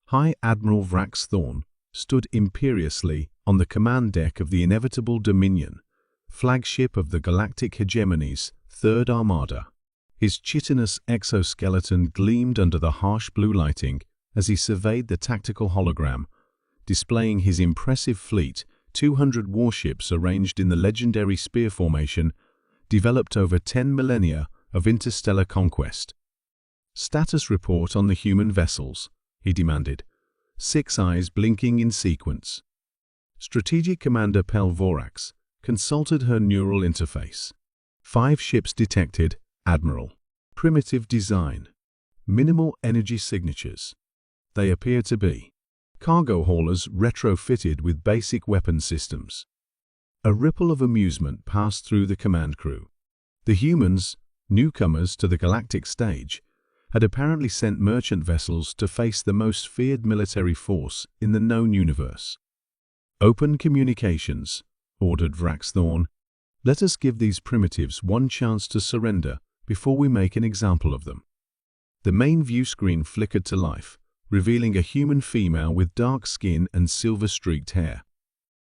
High Admiral Vrax Thorn stood imperiously on the command deck of the inevitable Dominion, flagship of the Galactic Hegemony's Third Armada. His chitinous exoskeleton gleamed under the harsh blue lighting as he surveyed the tactical hologram, displaying his impressive fleet, 200 warships arranged in the legendary spear formation, developed over 10 millennia of interstellar conquest. "Status report on the human vessels," he demanded, 6 eyes blinking in sequence. Strategic Commander Pelvorax consulted her neural interface. 5 ships detected, Admiral. Primitive design. Minimal energy signatures. They appear to be cargo haulers retrofitted with basic weapon systems. A ripple of amusement passed through the command crew. The humans, newcomers to the galactic stage, had apparently sent merchant vessels to face the most feared military force in the known universe. "Open communications," ordered Vrax Thorn. "Let us give these primitives one chance to surrender before we make an example of them." The main view screen flickered to life, revealing a human female with dark skin and silver-streaked hair.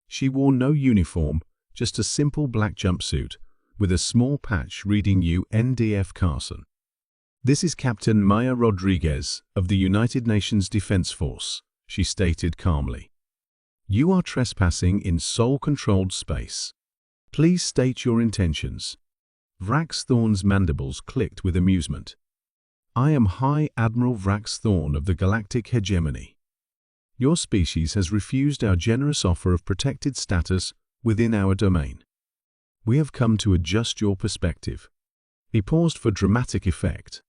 She wore no uniform, just a simple black jumpsuit, with a small patch reading UNDF Carson. "This is Captain Maya Rodriguez of the United Nations Defense Force," she stated calmly. "You are trespassing in Sol-controlled space. Please state your intentions." Vrax Thorn's mandibles clicked with amusement. "I am High Admiral Vrax Thorn of the Galactic Hegemony. Your species has refused our generous offer of protected status within our domain. We have come to adjust your perspective." He paused for dramatic effect.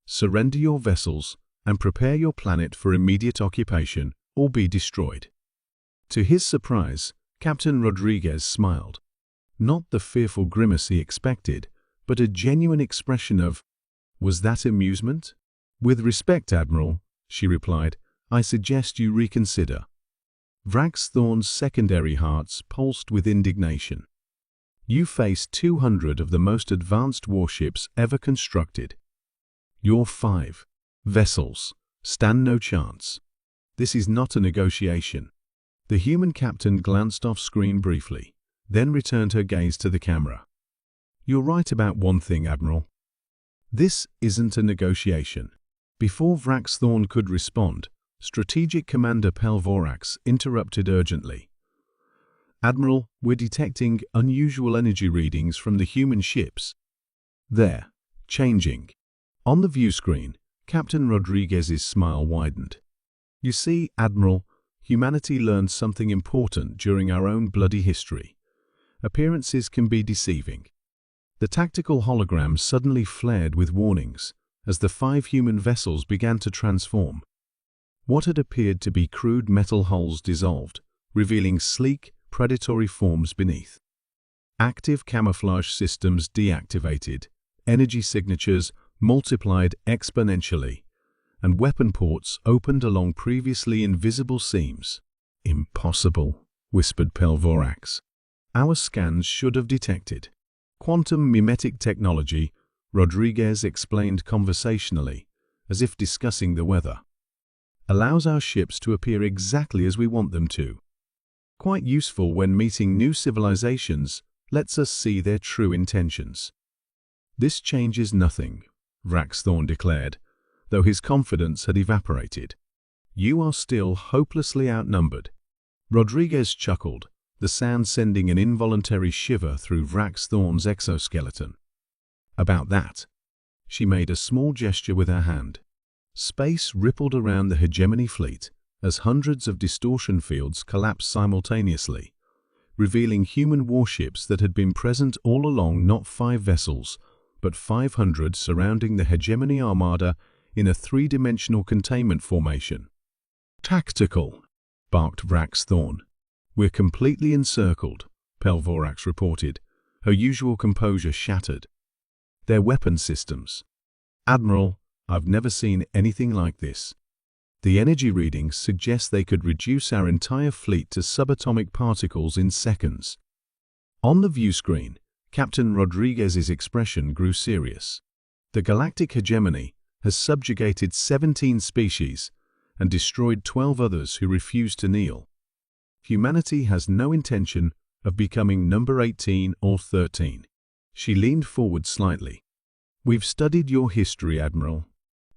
"Surrender your vessels and prepare your planet for immediate occupation or be destroyed." To his surprise, Captain Rodriguez smiled. Not the fearful grimace he expected, but a genuine expression of, "Was that amusement?" "With respect, Admiral," she replied, "I suggest you reconsider." Vrax Thorn's secondary hearts pulsed with indignation. "You face 200 of the most advanced warships ever constructed. Your 5 vessels stand no chance. This is not a negotiation." The human captain glanced off screen briefly, then returned her gaze to the camera. "You're right about one thing, Admiral. This isn't a negotiation." Before Vrax Thorn could respond, Strategic Commander Pelvorax interrupted urgently. "Admiral, we're detecting unusual energy readings from the human ships. They're changing." On the view screen, Captain Rodriguez's smile widened. "You see, Admiral, humanity learned something important during our own bloody history. Appearances can be deceiving." The tactical hologram suddenly flared with warnings as the 5 human vessels began to transform. What had appeared to be crude metal hulls dissolved, revealing sleek, predatory forms beneath. Active camouflage systems deactivated, energy signatures multiplied exponentially, and weapon ports opened along previously invisible seams. "Impossible," whispered Pelvorax. "Our scans should have detected." "Quantum mimetic technology," Rodriguez explained conversationally, as if discussing the weather, "allows our ships to appear exactly as we want them to. Quite useful when meeting new civilizations, lets us see their true intentions." "This changes nothing," Vrax Thorn declared, though his confidence had evaporated. "You are still hopelessly outnumbered." Rodriguez chuckled, the sound sending an involuntary shiver through Vrax Thorn's exoskeleton. "About that." She made a small gesture with her hand. Space rippled around the hegemony fleet as hundreds of distortion fields collapsed simultaneously, revealing human warships that had been present all along, not 5 vessels, but 500 surrounding the hegemony armada in a 3-dimensional containment formation. "Tactical," barked Vrax Thorn. "We're completely encircled," Pelvorax reported, her usual composure shattered. "Their weapon systems. Admiral, I've never seen anything like this. The energy readings suggest they could reduce our entire fleet to subatomic particles in seconds." On the view screen, Captain Rodriguez's expression grew serious. "The galactic hegemony has subjugated 17 species, and destroyed 12 others who refused to kneel. Humanity has no intention of becoming number 18 or 13. She leaned forward slightly. We've studied your history, Admiral.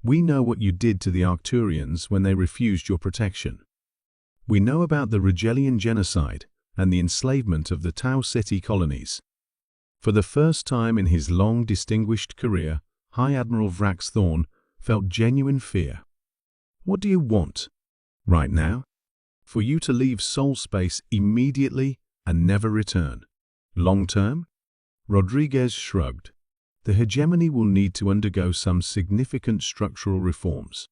We know what you did to the Arcturians when they refused your protection. We know about the Rigelian genocide and the enslavement of the Tau Ceti colonies. For the first time in his long, distinguished career, High Admiral Vrax Thorn felt genuine fear. What do you want? Right now? For you to leave Sol Space immediately and never return. Long term? Rodriguez shrugged. The hegemony will need to undergo some significant structural reforms.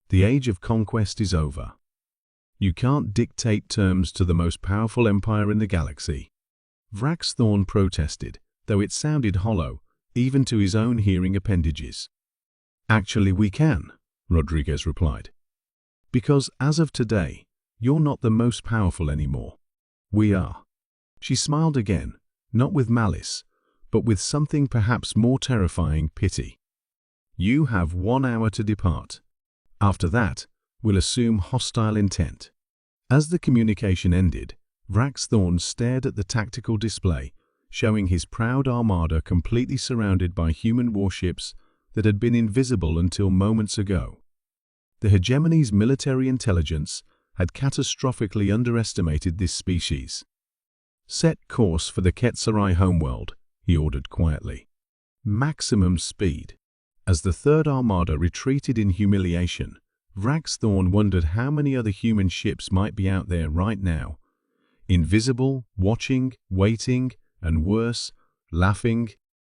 The age of conquest is over. You can't dictate terms to the most powerful empire in the galaxy. Vrax Thorn protested, though it sounded hollow, even to his own hearing appendages. Actually, we can, Rodriguez replied. Because as of today, you're not the most powerful anymore. We are. She smiled again, not with malice, but with something perhaps more terrifying, pity. You have 1 hour to depart. After that, we'll assume hostile intent. As the communication ended, Vrax Thorn stared at the tactical display, showing his proud armada completely surrounded by human warships that had been invisible until moments ago. The hegemony's military intelligence had catastrophically underestimated this species. Set course for the Ketsarai homeworld, he ordered quietly. Maximum speed. As the Third Armada retreated in humiliation, Vrax Thorn wondered how many other human ships might be out there right now. Invisible, watching, waiting, and worse, laughing